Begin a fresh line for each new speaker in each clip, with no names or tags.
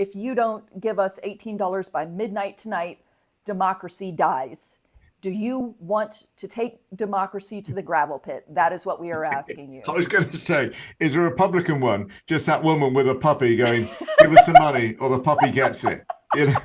if you don't give us $18 by midnight tonight, democracy dies. Do you want to take democracy to the gravel pit? That is what we are asking
I
you.
was going to say, is a Republican one just that woman with a puppy going, give us some money or the puppy gets it? You know?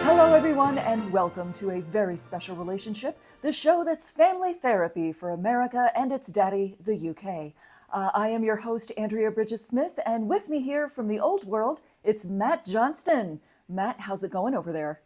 Hello, everyone, and welcome to A Very Special Relationship, the show that's family therapy for America and its daddy, the UK. I am your host, Andrea Bridges-Smith, and with me here from the old world, it's Matt Johnston. Matt, how's it going over there?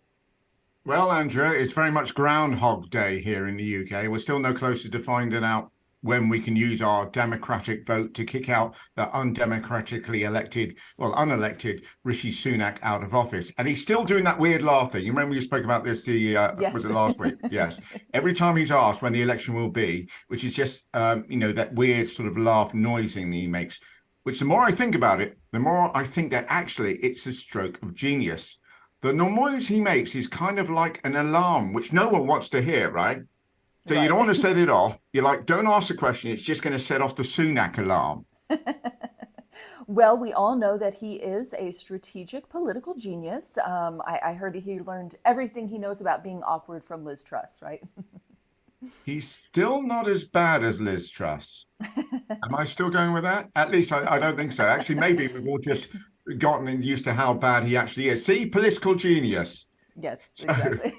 Well, Andrea, it's very much Groundhog Day here in the UK. We're still no closer to finding out when we can use our democratic vote to kick out the undemocratically elected, well, unelected Rishi Sunak out of office. And he's still doing that weird laugh thing. You remember we spoke about this was
Yes.
it last week? Yes. Every time he's asked when the election will be, which is just, that weird sort of laugh noising that he makes, which the more I think about it, the more I think that actually it's a stroke of genius. The noise he makes is kind of like an alarm, which no one wants to hear, right? So you don't
Right.
want to set it off. You're like, don't ask the question. It's just going to set off the Sunak alarm.
Well, we all know that he is a strategic political genius. I heard he learned everything he knows about being awkward from Liz Truss, right?
He's still not as bad as Liz Truss. Am I still going with that? At least I don't think so. Actually, maybe we've all just gotten used to how bad he actually is. See, political genius.
Yes,
So,
exactly.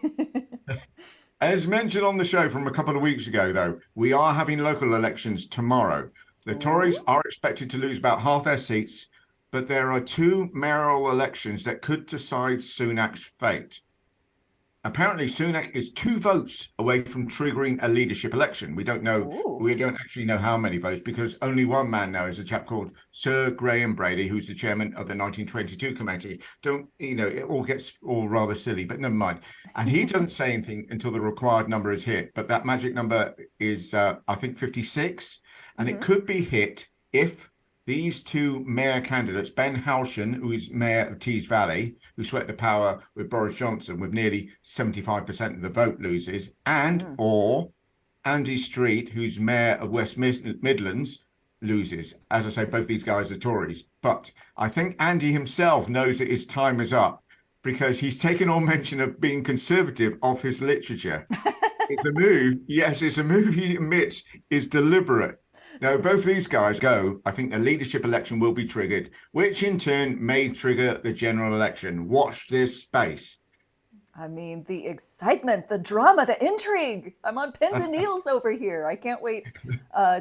as mentioned on the show from a couple of weeks ago, though, we are having local elections tomorrow. The Tories
Ooh.
are expected to lose about half their seats, but there are two mayoral elections that could decide Sunak's fate. Apparently, Sunak is 2 votes away from triggering a leadership election. We don't know.
Ooh.
We don't actually know how many votes because only one man knows, a chap called Sir Graham Brady, who's the chairman of the 1922 committee. It all gets all rather silly, but never mind. And he doesn't say anything until the required number is hit. But that magic number is, I think, 56. And it
Hmm.
could be hit if these two mayor candidates, Ben Halshen, who is mayor of Tees Valley, who swept the power with Boris Johnson with nearly 75% of the vote, loses, and
Mm.
or Andy Street, who's mayor of West Midlands, loses. As I say, both these guys are Tories. But I think Andy himself knows that his time is up because he's taken all mention of being conservative off his literature. It's a move, yes, it's a move he admits is deliberate. Now, both these guys go, I think the leadership election will be triggered, which in turn may trigger the general election. Watch this space.
I mean, the excitement, the drama, the intrigue. I'm on pins and needles over here. I can't wait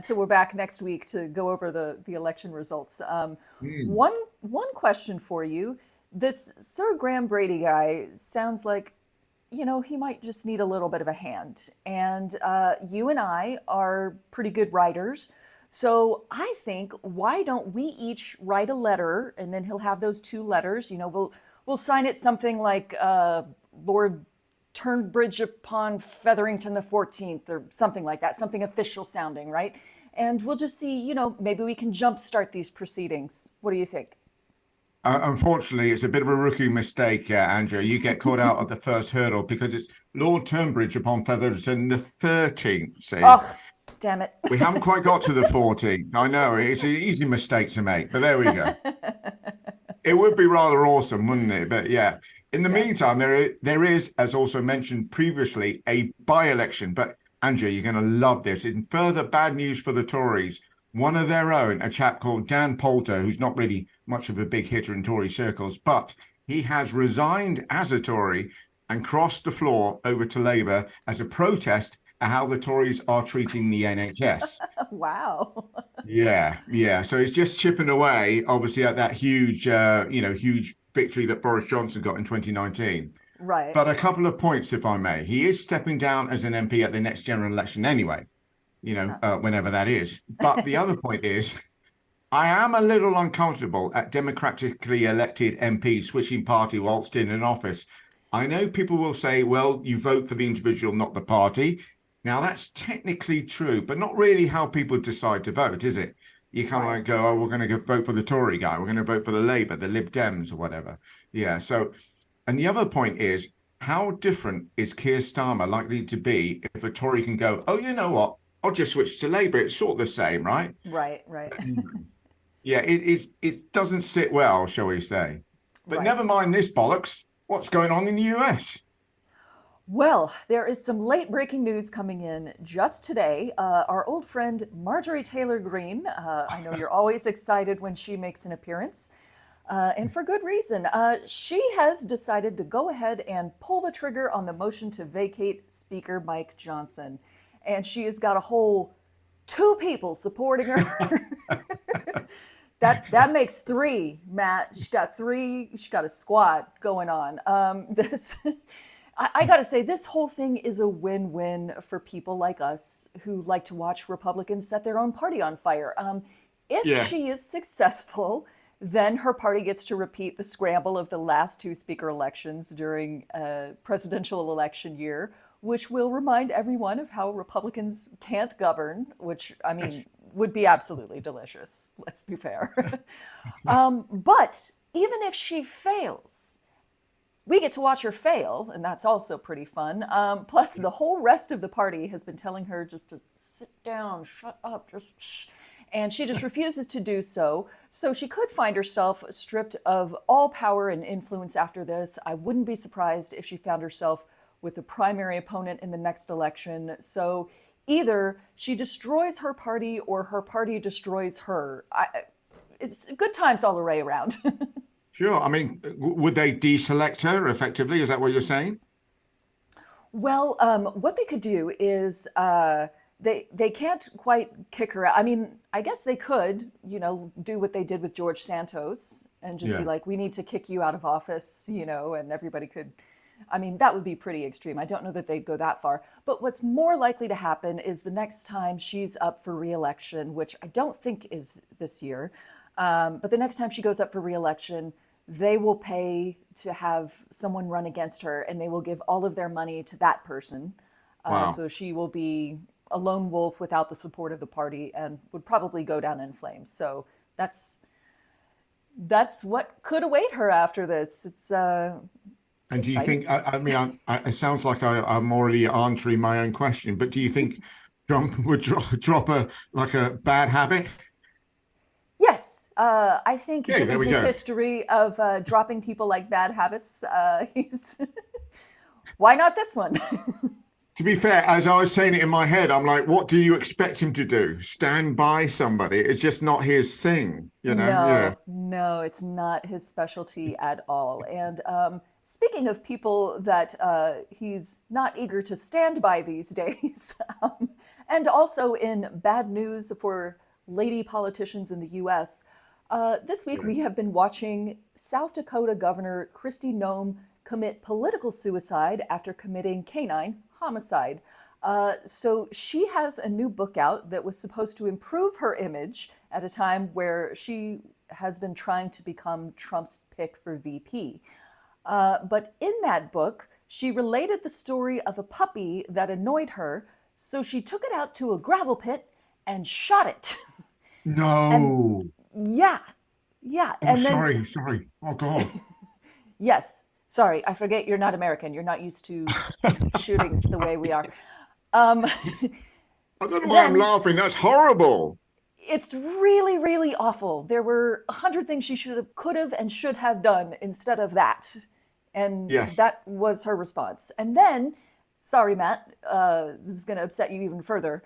till we're back next week to go over the election results.
Mm.
One question for you. This Sir Graham Brady guy sounds like, he might just need a little bit of a hand. And you and I are pretty good writers. So I think, why don't we each write a letter, and then he'll have those two letters. We'll sign it something like Lord Turnbridge upon Featherington the 14th, or something like that, something official sounding, right? And we'll just see, maybe we can jumpstart these proceedings. What do you think?
Unfortunately, it's a bit of a rookie mistake, Andrew. You get caught out at the first hurdle because it's Lord Turnbridge upon Featherington the 13th. See,
Oh, damn it.
we haven't quite got to the 14th. I know it's an easy mistake to make, but there we go. It would be rather awesome, wouldn't it? But yeah, in the
Yeah.
meantime, there is, as also mentioned previously, a by-election. But Andrew, you're going to love this. In further bad news for the Tories, one of their own, a chap called Dan Poulter, who's not really much of a big hitter in Tory circles, but he has resigned as a Tory and crossed the floor over to Labour as a protest at how the Tories are treating the NHS.
Wow.
Yeah, yeah. So it's just chipping away, obviously, at that huge victory that Boris Johnson got in 2019.
Right.
But a couple of points, if I may. He is stepping down as an MP at the next general election anyway, whenever that is. But the other point is, I am a little uncomfortable at democratically elected MPs switching party whilst in an office. I know people will say, well, you vote for the individual, not the party. Now, that's technically true, but not really how people decide to vote, is it? You kind of
Right.
like go, oh, we're going to go vote for the Tory guy. We're going to vote for the Labour, the Lib Dems or whatever. Yeah. So, and the other point is, how different is Keir Starmer likely to be if a Tory can go, oh, you know what? I'll just switch to Labour. It's sort of the same, right?
Right, right,
Yeah, it doesn't sit well, shall we say. But
right.
never mind this bollocks. What's going on in the US?
Well, there is some late breaking news coming in just today. Our old friend Marjorie Taylor Greene, I know you're always excited when she makes an appearance, and for good reason. She has decided to go ahead and pull the trigger on the motion to vacate Speaker Mike Johnson. And she has got a whole two people supporting her. That makes three, Matt. She got three. She got a squad going on. This, I got to say, this whole thing is a win-win for people like us who like to watch Republicans set their own party on fire. If
Yeah,
she is successful, then her party gets to repeat the scramble of the last two speaker elections during a presidential election year, which will remind everyone of how Republicans can't govern, which, I mean, would be absolutely delicious. Let's be fair. But even if she fails, we get to watch her fail, and that's also pretty fun. Plus, the whole rest of the party has been telling her just to sit down, shut up, just shh. And she just refuses to do so. So she could find herself stripped of all power and influence after this. I wouldn't be surprised if she found herself with the primary opponent in the next election. So either she destroys her party or her party destroys her. It's good times all the way around.
sure. I mean, would they deselect her effectively? Is that what you're saying?
Well, what they could do is they can't quite kick her out. I mean, I guess they could, do what they did with George Santos and just be
Yeah.
like, we need to kick you out of office, and everybody could. I mean, that would be pretty extreme. I don't know that they'd go that far. But what's more likely to happen is the next time she's up for re-election, which I don't think is this year, but the next time she goes up for re-election, they will pay to have someone run against her, and they will give all of their money to that person.
Wow.
So she will be a lone wolf without the support of the party and would probably go down in flames. So that's what could await her after this. It's
And do you
exciting.
think, I mean, it sounds like I'm already answering my own question, but do you think Trump would drop a bad habit?
Yes, I think
Okay, there
given
we
his
go.
history of dropping people like bad habits, he's why not this one?
To be fair, as I was saying it in my head, I'm like, what do you expect him to do? Stand by somebody? It's just not his thing, you know? Yeah.
No, no, it's not his specialty at all. And speaking of people that he's not eager to stand by these days, and also in bad news for lady politicians in the US, this week we have been watching South Dakota Governor Kristi Noem commit political suicide after committing canine homicide. So she has a new book out that was supposed to improve her image at a time where she has been trying to become Trump's pick for VP. But in that book, she related the story of a puppy that annoyed her, so she took it out to a gravel pit and shot it. And
No.
yeah, yeah.
Oh,
And then,
sorry. Oh, God.
yes, sorry, I forget you're not American. You're not used to shootings the way we are. Um,
I don't know why I'm
then
laughing. That's horrible.
it's really, really awful. There were 100 things she could have, and should have done instead of that. And
Yes.
that was her response. And then, sorry, Matt, this is going to upset you even further.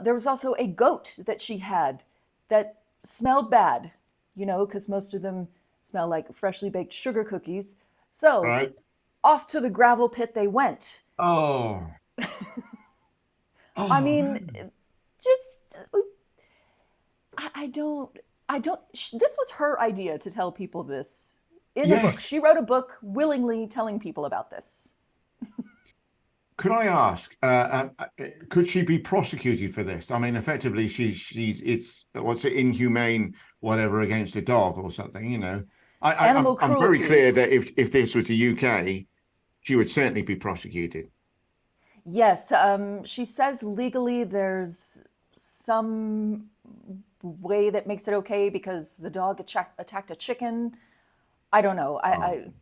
There was also a goat that she had that smelled bad, because most of them smell like freshly baked sugar cookies.
All
So
right.
off to the gravel pit they went.
Oh.
I
Oh,
mean,
man.
just I don't. This was her idea to tell people this in a book.
Yes.
She wrote a book willingly telling people about this.
Could I ask, could she be prosecuted for this? I mean, effectively, it's what's it, inhumane, whatever, against a dog or something, you know.
Animal
I'm very
cruelty.
clear that if this was the UK, she would certainly be prosecuted.
Yes, she says legally there's some way that makes it okay because the dog attacked a chicken. I don't know.
Oh,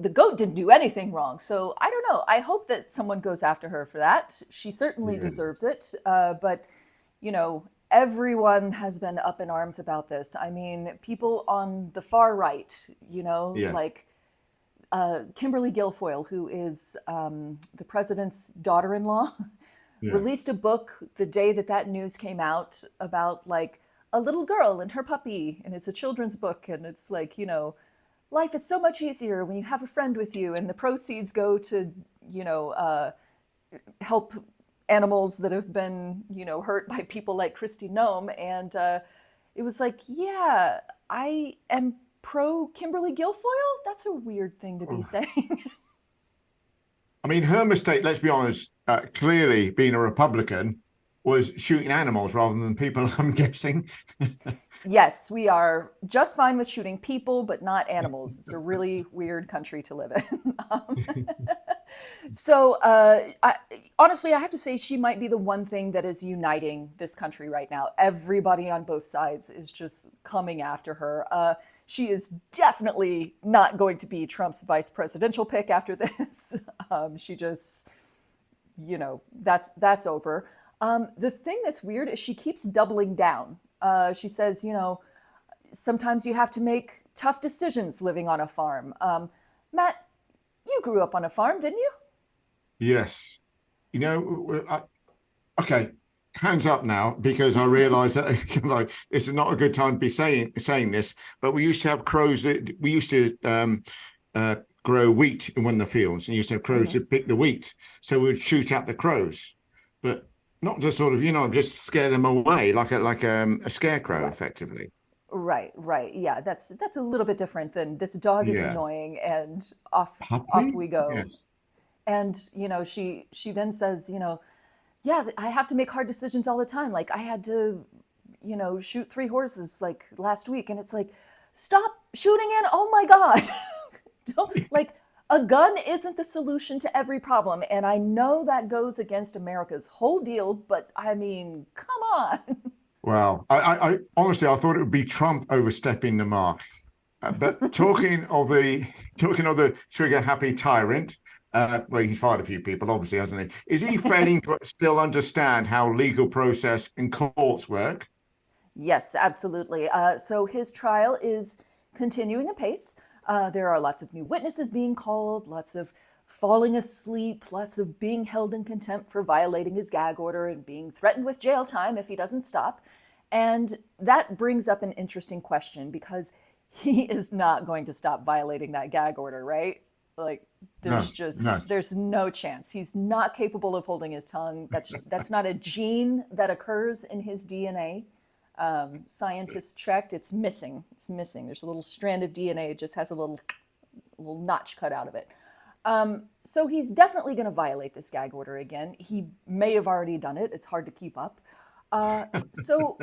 The goat didn't do anything wrong. So I don't don't know. I hope that someone goes after her for that. She certainly
Yeah.
deserves it. But, everyone has been up in arms about this. I mean, people on the far right,
Yeah.
like Kimberly Guilfoyle, who is the president's daughter-in-law,
Yeah.
released a book the day that that news came out about like a little girl and her puppy, and it's a children's book, and it's like, life is so much easier when you have a friend with you, and the proceeds go to, help animals that have been, hurt by people like Kristi Noem, and it was like, yeah, I am pro Kimberly Guilfoyle. That's a weird thing to be saying.
I mean, her mistake, let's be honest, clearly being a Republican, was shooting animals rather than people, I'm guessing.
Yes, we are just fine with shooting people, but not animals. It's a really weird country to live in. So, honestly, I have to say she might be the one thing that is uniting this country right now. Everybody on both sides is just coming after her. She is definitely not going to be Trump's vice presidential pick after this. She just, that's over. The thing that's weird is she keeps doubling down. She says, sometimes you have to make tough decisions living on a farm. Matt, you grew up on a farm, didn't you?
Yes. Okay, hands up now, because I realize that like this is not a good time to be saying this, but we used to have crows that we used to grow wheat in one of the fields, and you used to have crows to pick the wheat. So we would shoot at the crows, but not just sort of, just scare them away like a scarecrow,
Right.
effectively.
Right. Yeah, that's a little bit different than this dog is
Yeah.
annoying and off
Puppy?
we go.
Yes.
And she then says, yeah, I have to make hard decisions all the time. Like I had to, shoot 3 horses like last week, and it's like, stop shooting in. Oh my God. Don't, like a gun isn't the solution to every problem. And I know that goes against America's whole deal, but I mean, come on.
Well, I honestly, I thought it would be Trump overstepping the mark. But talking of the trigger happy tyrant, well, he's fired a few people, obviously, hasn't he? Is he failing to still understand how legal process and courts work?
Yes, absolutely. So his trial is continuing apace. There are lots of new witnesses being called, lots of falling asleep, lots of being held in contempt for violating his gag order and being threatened with jail time if he doesn't stop. And that brings up an interesting question because he is not going to stop violating that gag order, right? Like
No, no.
there's no chance. He's not capable of holding his tongue. That's not a gene that occurs in his DNA. Scientists checked, it's missing. It's missing. There's a little strand of DNA. It just has a little notch cut out of it. So he's definitely going to violate this gag order again. He may have already done it. It's hard to keep up. So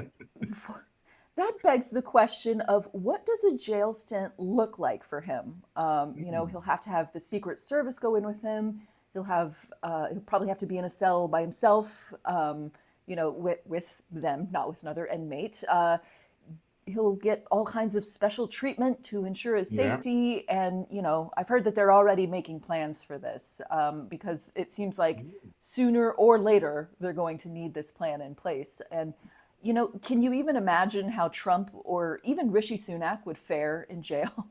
that begs the question of what does a jail stint look like for him? He'll have to have the Secret Service go in with him. He'll probably have to be in a cell by himself. With them, not with another inmate. He'll get all kinds of special treatment to ensure his safety. Yeah. And, I've heard that they're already making plans for this because it seems like sooner or later they're going to need this plan in place. And, can you even imagine how Trump or even Rishi Sunak would fare in jail?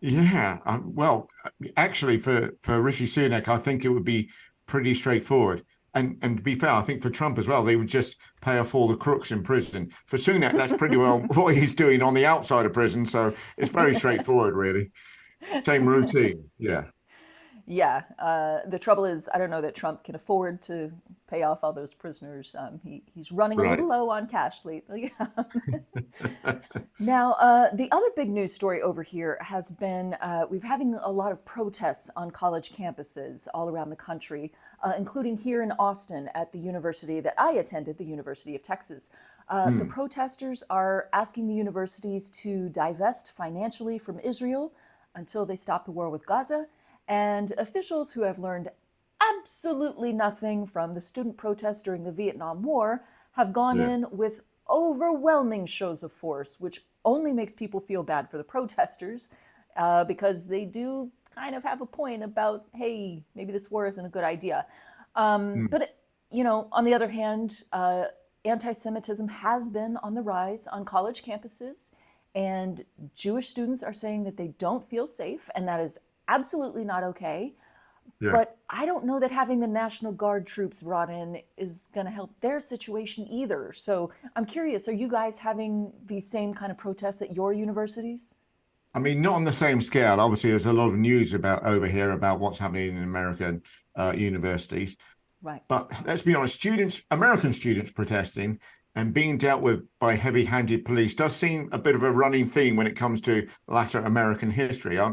Yeah. Well, actually, for Rishi Sunak, I think it would be pretty straightforward. And to be fair, I think for Trump as well, they would just pay off all the crooks in prison. For Sunak, that's pretty well what he's doing on the outside of prison. So it's very straightforward, really. Same routine. Yeah.
Yeah. The trouble is, I don't know that Trump can afford to pay off all those prisoners. He's running a little low on cash lately. Now, the other big news story over here has been we're having a lot of protests on college campuses all around the country, including here in Austin at the university that I attended, the University of Texas. The protesters are asking the universities to divest financially from Israel until they stop the war with Gaza. And officials who have learned absolutely nothing from the student protests during the Vietnam War have gone in with overwhelming shows of force, which only makes people feel bad for the protesters because they do kind of have a point about, hey, maybe this war isn't a good idea.
Hmm.
But, on the other hand, anti-Semitism has been on the rise on college campuses, and Jewish students are saying that they don't feel safe, and that is absolutely not okay.
Yeah.
But I don't know that having the National Guard troops brought in is going to help their situation either. So I'm curious, are you guys having these same kind of protests at your universities?
I mean, not on the same scale. Obviously, there's a lot of news about over here about what's happening in American universities.
Right.
But let's be honest, American students protesting and being dealt with by heavy-handed police does seem a bit of a running theme when it comes to latter American history.
Yeah.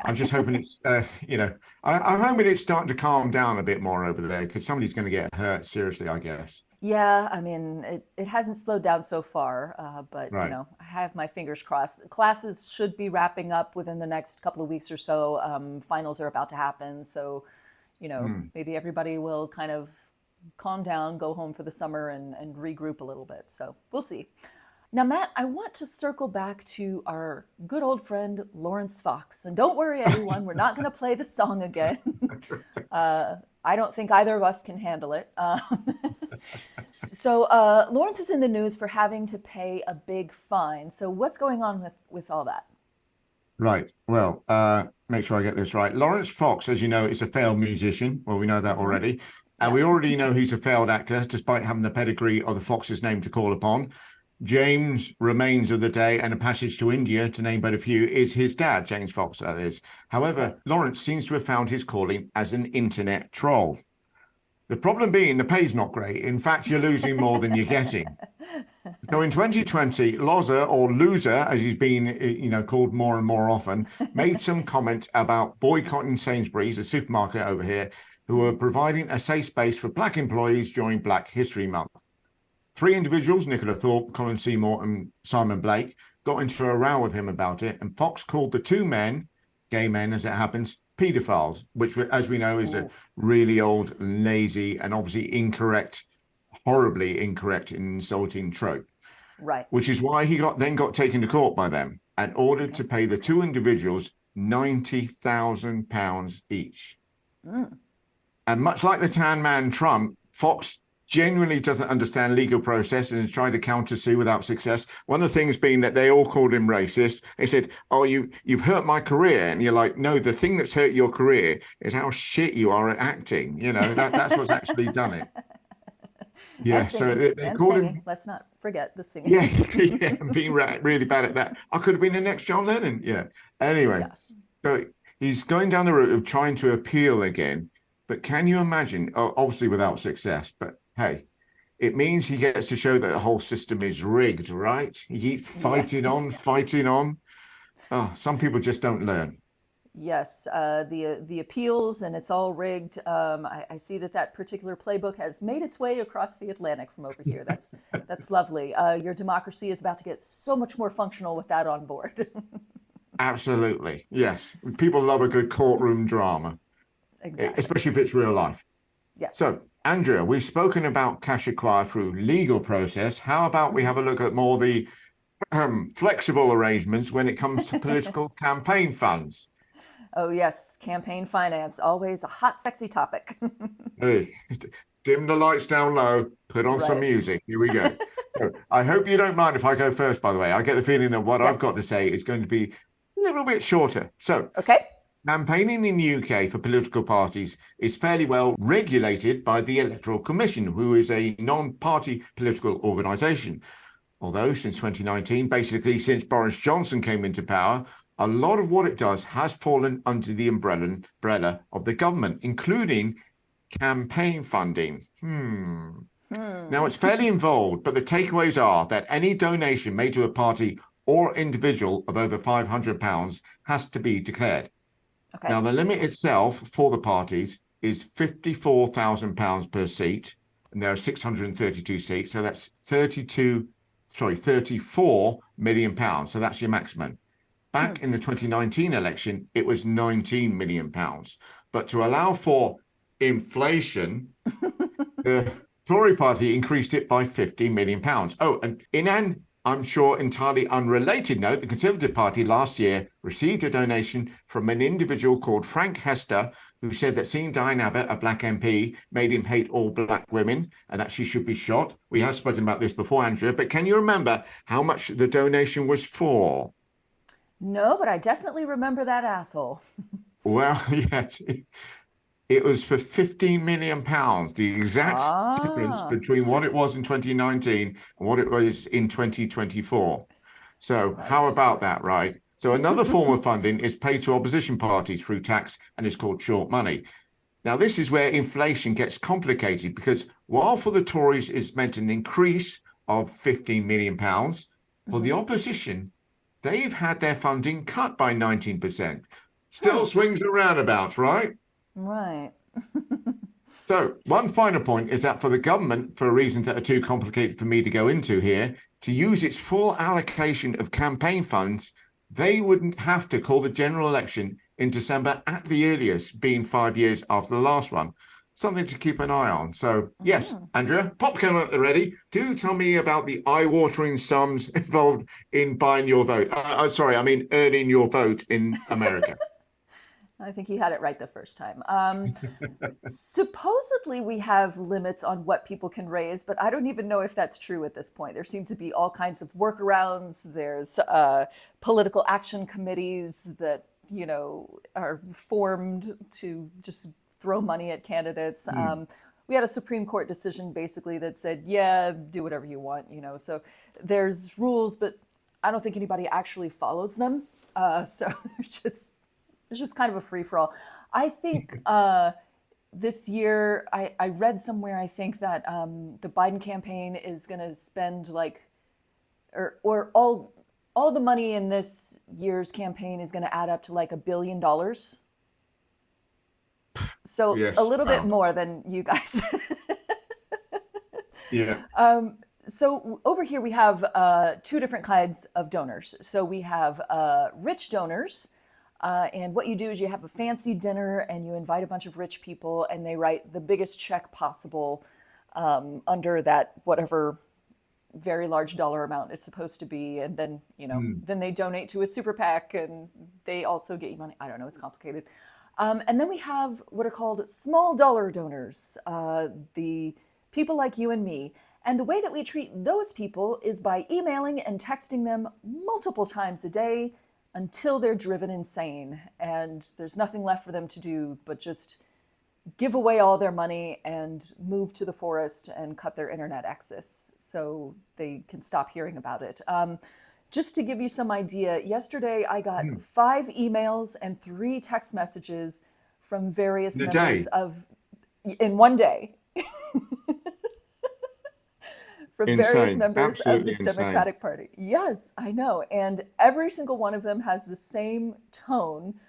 I'm just hoping it's, I'm hoping it's starting to calm down a bit more over there because somebody's going to get hurt seriously, I guess.
Yeah, I mean, it hasn't slowed down so far, but
Right.
I have my fingers crossed. Classes should be wrapping up within the next couple of weeks or so. Finals are about to happen, so
Hmm.
maybe everybody will kind of calm down, go home for the summer, and regroup a little bit. So we'll see. Now, Matt, I want to circle back to our good old friend Lawrence Fox, and don't worry, everyone, we're not going to play the song again. I don't think either of us can handle it. So Lawrence is in the news for having to pay a big fine. So what's going on with all that?
Right. Well, make sure I get this right. Lawrence Fox, as you know, is a failed musician. Well, we know that
Mm-hmm.
already. And
Yeah.
we already know he's a failed actor, despite having the pedigree of the Fox's name to call upon. James Remains of the Day and A Passage to India, to name but a few, is his dad, James Fox, that is.
Right.
However, Lawrence seems to have found his calling as an internet troll. The problem being the pay's not great. In fact, you're losing more than you're getting. So in 2020, Lozer, or Loser, as he's been, called more and more often, made some comment about boycotting Sainsbury's, a supermarket over here, who are providing a safe space for Black employees during Black History Month. Three individuals, Nicola Thorpe, Colin Seymour, and Simon Blake, got into a row with him about it, and Fox called the two men, gay men as it happens, paedophiles, which, as we know, is a
Ooh.
really old, lazy, and obviously incorrect, horribly incorrect, insulting trope.
Right.
Which is why he got taken to court by them and ordered
Okay.
to pay the two individuals £90,000 each.
Mm.
And much like the Tan Man Trump, Fox genuinely doesn't understand legal process and is trying to counter sue without success. One of the things being that they all called him racist. They said, "Oh, you've hurt my career," and you're like, "No, the thing that's hurt your career is how shit you are at acting." That's what's actually done it. Yeah,
And
so
singing.
they
And
called
singing.
him.
Let's not forget the singing.
Yeah, yeah, being really bad at that. I could have been the next John Lennon. Yeah. Anyway,
Yeah.
so he's going down the route of trying to appeal again. But can you imagine? Obviously, without success. But hey, it means he gets to show that the whole system is rigged, right? He keeps fighting
Yes.
on, fighting on. Oh, some people just don't learn.
Yes, the appeals and it's all rigged. I see that particular playbook has made its way across the Atlantic from over here. That's lovely. Your democracy is about to get so much more functional with that on board.
Absolutely. Yes. People love a good courtroom drama,
Exactly.
especially if it's real life.
Yes.
So, Andrea, we've spoken about cash acquired through legal process. How about we
Mhm.
have a look at more the flexible arrangements when it comes to political campaign funds?
Oh yes, campaign finance, always a hot, sexy topic.
Hey, dim the lights down low, put on some
Right.
music. Here we go. So, I hope you don't mind if I go first, by the way. I get the feeling that what I've got
Yes.
to say is going to be a little bit shorter. So,
Okay.
campaigning in the UK for political parties is fairly well regulated by the Electoral Commission, who is a non-party political organisation. Although since 2019, basically since Boris Johnson came into power, a lot of what it does has fallen under the umbrella of the government, including campaign funding. Now,
Hmm.
it's fairly involved, but the takeaways are that any donation made to a party or individual of over £500 has to be declared.
Okay.
Now, the limit itself for the parties is £54,000 per seat, and there are 632 seats, so that's 34 million pounds. So that's your maximum.
Hmm.
Back in the 2019 election, it was 19 million pounds. But to allow for inflation, the Tory party increased it by 50 million pounds. Oh, and in I'm sure, entirely unrelated note, the Conservative Party last year received a donation from an individual called Frank Hester, who said that seeing Diane Abbott, a black MP, made him hate all black women and that she should be shot. We have spoken about this before, Andrea, but can you remember how much the donation was for?
No, but I definitely remember that asshole.
Well, yes, it was for £15 million, the exact difference
Ah,
between what it was in 2019 and what it was in 2024. So how
right.
about that, right? So another form of funding is paid to opposition parties through tax and is called short money. Now, this is where inflation gets complicated because while for the Tories it's meant an increase of £15 million, for the
Mhm.
opposition, they've had their funding cut by 19%. Still
Hmm.
swings and roundabouts, right?
Right.
So one final point is that for the government, for reasons that are too complicated for me to go into here, to use its full allocation of campaign funds, they wouldn't have to call the general election in December at the earliest, being 5 years after the last one. Something to keep an eye on. So yes,
Mhm.
Andrea, popcorn at the ready. Do tell me about the eye-watering sums involved in buying your vote. Sorry, I mean earning your vote in America.
I think you had it right the first time. Supposedly, we have limits on what people can raise, but I don't even know if that's true at this point. There seem to be all kinds of workarounds. There's political action committees that are formed to just throw money at candidates.
Hmm.
We had a Supreme Court decision basically that said, "Yeah, do whatever you want." So there's rules, but I don't think anybody actually follows them. So it's just kind of a free for all. I think this year, I read somewhere, I think that the Biden campaign is going to spend like, or all the money in this year's campaign is going to add up to like $1 billion. So a
Yes.
little bit
Wow.
more than you guys.
Yeah.
So over here we have two different kinds of donors. So we have rich donors, and what you do is you have a fancy dinner and you invite a bunch of rich people, and they write the biggest check possible under that whatever very large dollar amount is supposed to be, and then
Hmm.
then they donate to a super PAC, and they also get you money. I don't know, it's complicated. And then we have what are called small dollar donors, the people like you and me. And the way that we treat those people is by emailing and texting them multiple times a day until they're driven insane. And there's nothing left for them to do but just give away all their money and move to the forest and cut their internet access so they can stop hearing about it. Just to give you some idea, yesterday I got
Hmm.
5 emails and 3 text messages from various
In a
members
day.
of, in one day, from various
Insane.
members of the
Absolutely insane.
Democratic Party. Yes, I know. And every single one of them has the same tone.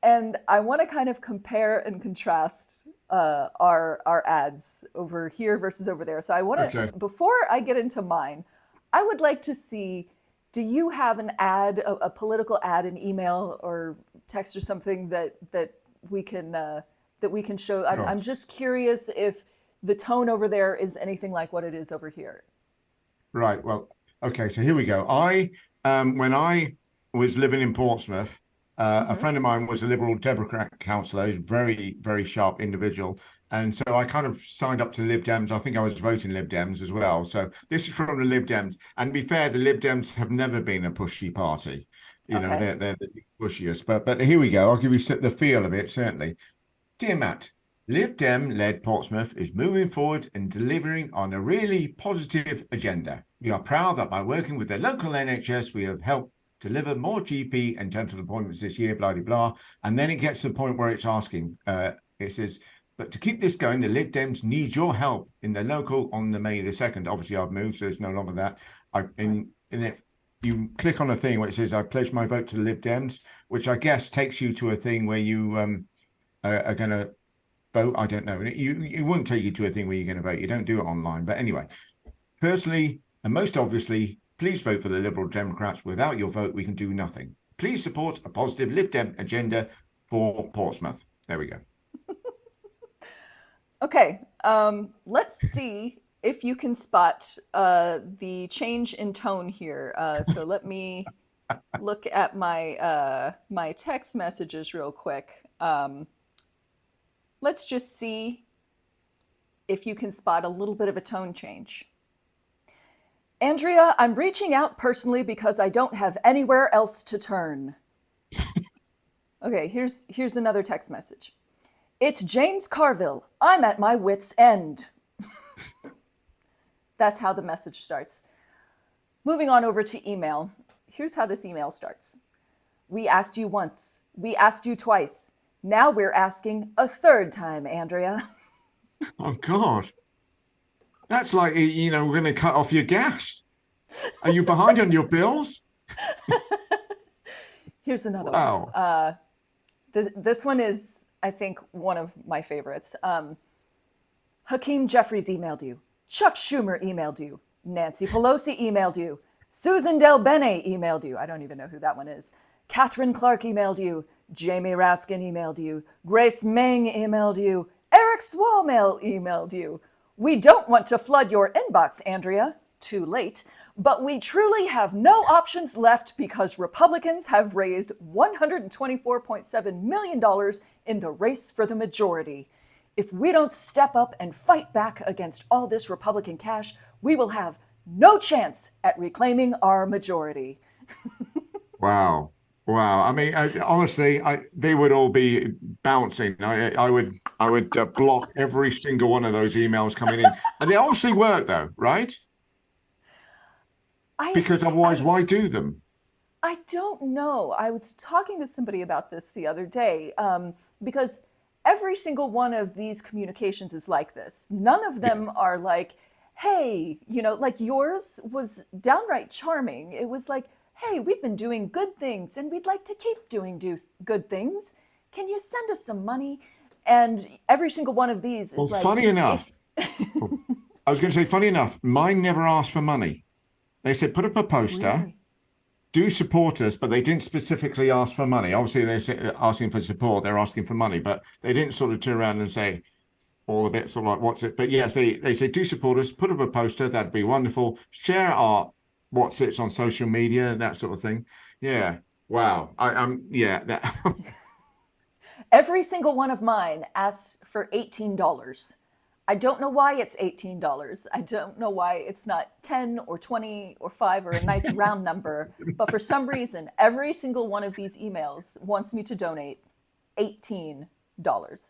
And I want to kind of compare and contrast our ads over here versus over there. So I want to,
Okay.
before I get into mine, I would like to see, do you have an ad, a political ad, an email or text or something that we can show? I'm
Gosh.
just curious if the tone over there is anything like what it is over here.
Right. Well, okay. So here we go. When I was living in Portsmouth, a
Mm-hmm.
friend of mine was a Liberal Democrat councillor, a very, very sharp individual. And so I kind of signed up to Lib Dems. I think I was voting Lib Dems as well. So this is from the Lib Dems. And to be fair, the Lib Dems have never been a pushy party.
Okay.
They're the pushiest. But here we go. I'll give you the feel of it, certainly. Dear Matt, Lib Dem-led Portsmouth is moving forward and delivering on a really positive agenda. We are proud that by working with the local NHS, we have helped deliver more GP and dental appointments this year, blah, blah, blah. And then it gets to the point where it's asking, it says, but to keep this going, the Lib Dems need your help in the local on the May the 2nd. Obviously, I've moved, so it's no longer that.
Right.
And if you click on a thing where it says, I pledge my vote to the Lib Dems, which I guess takes you to a thing where you are going to vote. I don't know. You wouldn't take you to a thing where you're going to vote. You don't do it online. But anyway, personally, and most obviously, please vote for the Liberal Democrats. Without your vote, we can do nothing. Please support a positive Lib Dem agenda for Portsmouth. There we go.
Okay. Let's see if you can spot the change in tone here. So let me look at my text messages real quick. Let's just see if you can spot a little bit of a tone change. Andrea, I'm reaching out personally because I don't have anywhere else to turn. Okay, here's another text message. It's James Carville. I'm at my wit's end. That's how the message starts. Moving on over to email. Here's how this email starts. We asked you once. We asked you twice. Now we're asking a third time, Andrea.
Oh, God. That's like, we're going to cut off your gas. Are you behind on your bills?
Here's another
Wow.
one. This one is, I think, one of my favorites. Hakeem Jeffries emailed you. Chuck Schumer emailed you. Nancy Pelosi emailed you. Susan Del Bene emailed you. I don't even know who that one is. Catherine Clark emailed you. Jamie Raskin emailed you. Grace Meng emailed you. Eric Swalmail emailed you. We don't want to flood your inbox, Andrea. Too late. But we truly have no options left because Republicans have raised $124.7 million in the race for the majority. If we don't step up and fight back against all this Republican cash, we will have no chance at reclaiming our majority.
Wow. Wow. I mean, honestly, they would all be bouncing. I would block every single one of those emails coming in. And they obviously work, though, right? Because otherwise, why do them?
I don't know. I was talking to somebody about this the other day because every single one of these communications is like this. None of them are like, hey, like yours was downright charming. It was like, hey, we've been doing good things and we'd like to keep doing good things. Can you send us some money? And every single one of these is like...
funny enough, I was going to say, funny enough, mine never asked for money. They said, put up a poster,
Really?
Do support us, but they didn't specifically ask for money. Obviously, they're asking for support, they're asking for money, but they didn't sort of turn around and say all of it, sort of like, what's it? But yes, they say, do support us, put up a poster, that'd be wonderful. Share our what's it's on social media, that sort of thing. Yeah. Wow. That.
Every single one of mine asks for $18. I don't know why it's $18. I don't know why it's not 10 or 20 or 5 or a nice round number. But for some reason, every single one of these emails wants me to donate $18.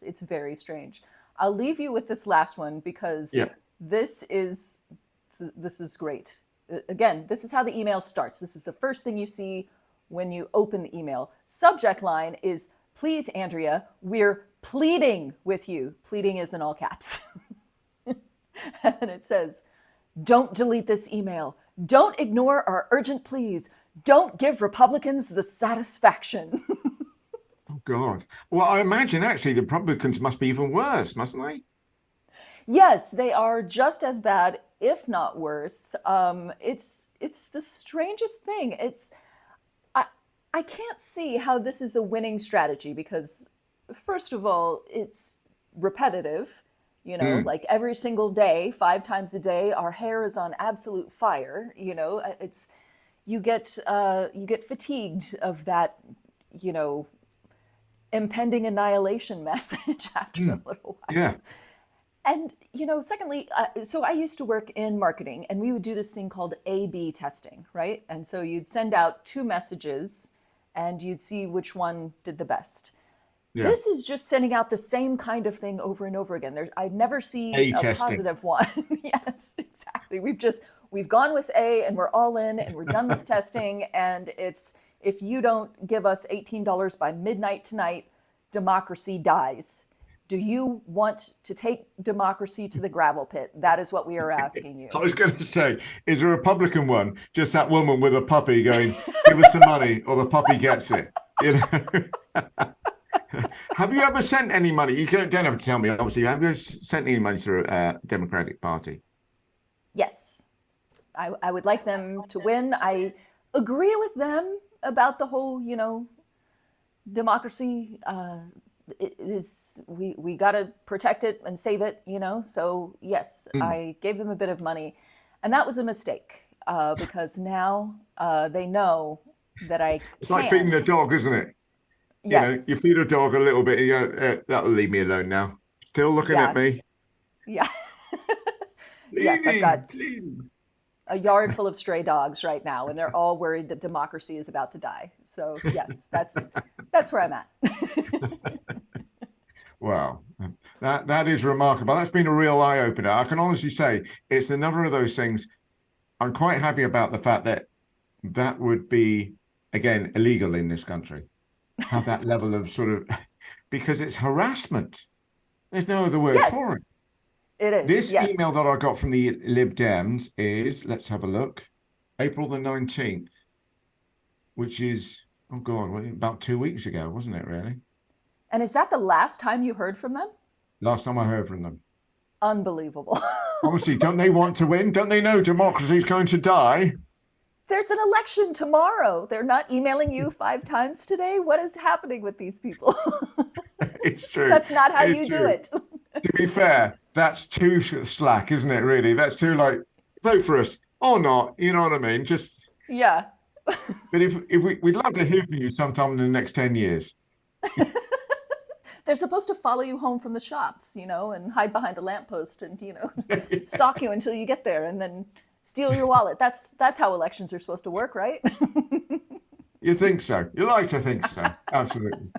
It's very strange. I'll leave you with this last one because this is great. Again, this is how the email starts. This is the first thing you see when you open the email. Subject line is, please, Andrea, we're pleading with you. Pleading is in all caps. And it says, don't delete this email. Don't ignore our urgent pleas. Don't give Republicans the satisfaction.
Oh, God. Well, I imagine actually the Republicans must be even worse, mustn't they?
Yes, they are just as bad, if not worse. It's the strangest thing. I can't see how this is a winning strategy because, first of all, it's repetitive. Like every single day, 5 times a day, our hair is on absolute fire. It's you get fatigued of that, impending annihilation message after a little while.
Yeah.
And, secondly, so I used to work in marketing and we would do this thing called A/B testing, right? And so you'd send out 2 messages and you'd see which one did the best. Yeah. This is just sending out the same kind of thing over and over again. I've never seen a positive one. Yes, exactly. We've gone with A and we're all in and we're done with testing. And it's, if you don't give us $18 by midnight tonight, democracy dies. Do you want to take democracy to the gravel pit? That is what we are asking you.
I was going to say, is a Republican one just that woman with a puppy going, give us some money or the puppy gets it? Have you ever sent any money? You don't have to tell me, obviously. Have you ever sent any money through a Democratic Party?
Yes. I would like them to win. I agree with them about the whole, democracy, it is we got to protect it and save it, so yes,
Mm.
I gave them a bit of money, and that was a mistake, because now they know that I
It's like feeding
can.
a dog, isn't it? You
Yes.
feed a dog a little bit, you go, that'll leave me alone now. Still looking at
Yeah.
me.
Yeah. Yes, I've
Leave,
got
leave.
a yard full of stray dogs right now, and they're all worried that democracy is about to die. So yes, that's where I'm at.
Wow, that is remarkable. That's been a real eye opener. I can honestly say it's another of those things. I'm quite happy about the fact that that would be again illegal in this country. Have that level of sort of because it's harassment. There's no other word for
Yes,
it.
it is.
This
Yes.
email that I got from the Lib Dems is, let's have a look, April the 19th, which is, oh God, about 2 weeks ago, wasn't it, really?
And is that the last time you heard from them?
Last time I heard from them.
Unbelievable.
Obviously, don't they want to win? Don't they know democracy is going to die?
There's an election tomorrow. They're not emailing you 5 times today. What is happening with these people?
It's true.
That's not how
It's
you do
true.
it.
To be fair, that's too slack, isn't it, really? That's too like, vote for us or not. You know what I mean? Just,
Yeah.
but if we'd love to hear from you sometime in the next 10 years.
They're supposed to follow you home from the shops, and hide behind a lamppost and, stalk you until you get there and then steal your wallet. That's how elections are supposed to work, right?
You think so? You like to think so. Absolutely.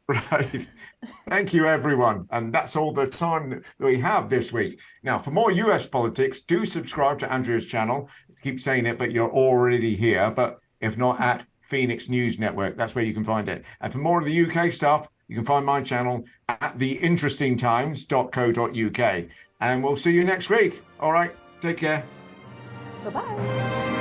Right. Thank you, everyone. And that's all the time that we have this week. Now, for more US politics, do subscribe to Andrea's channel. I keep saying it, but you're already here. But if not, at Phoenix News Network, that's where you can find it. And for more of the UK stuff, you can find my channel at theinterestingtimes.co.uk. And we'll see you next week. All right. Take care.
Bye-bye.